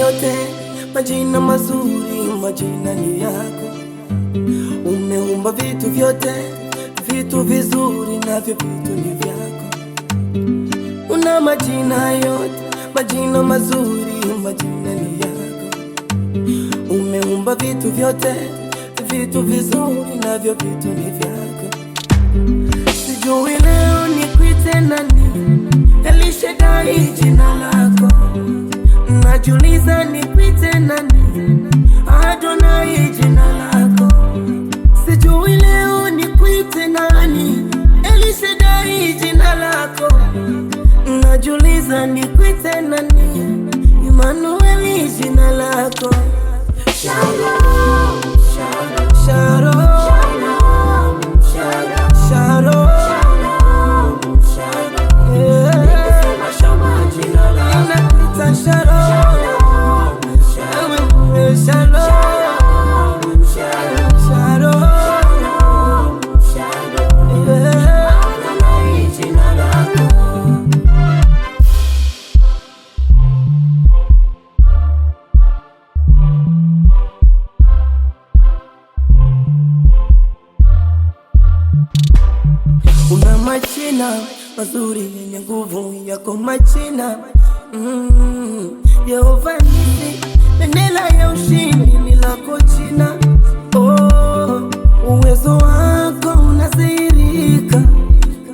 yote, majina mazuri, majina ni yako. Umeumba vitu vyote, vitu vizuri navyo vitu ni vyako. Una majina yote, majina mazuri, majina ni yako. Umeumba vitu vyote, vitu vizuri navyo vitu ni vyako. Sijui leo nikuite nani, El Shaddai jina lako. Najiuliza nikuite nani, Adonai jina lako. Sijui leo nikuite nani, El Shaddai jina lako. Najiuliza nikuite nani, Emmanuel jina lako. Shalom, shalom, shalom, shalom, shalom, shalom, yeah. Shalom, una majina mazuri yenye nguvu yako majina. Yehova Nisi, bendera ya ushindi ni lako jina. Oh, uwezo wako unadhihirika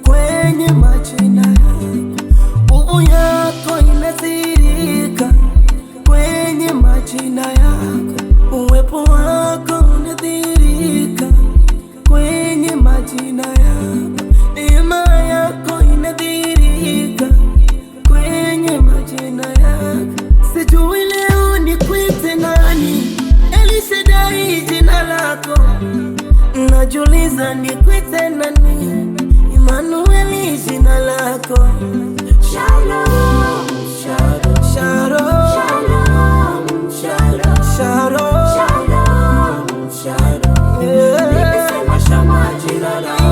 kwenye majina yako. Nguvu yako inadhihirika kwenye majina yako. Uwepo wako unadhihirika kwenye majina yako. Neema yako inadhihirika kwenye majina yako. Sijui leo nikuite nani, El Shaddai jina lako. Najiuliza nikuite nani, Emmanuel jina lako. Shalom, shalom, shalom, shalom, shalom, shalom, yeah.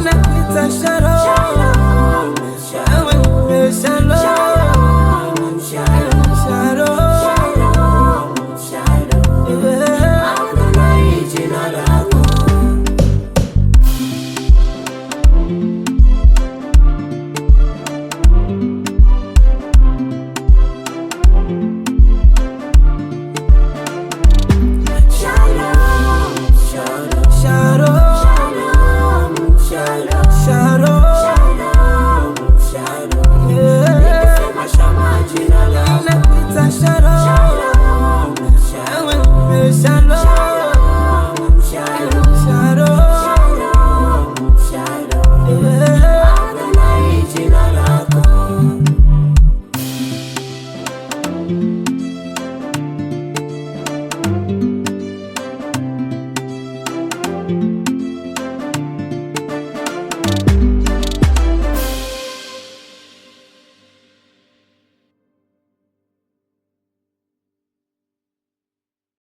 Nakuita shalom, shalom, shalom, shalom, shalom, yeah. Adonai jina lako. Shalom, shalom, shalom, shalom, yeah. Nakuita shalom.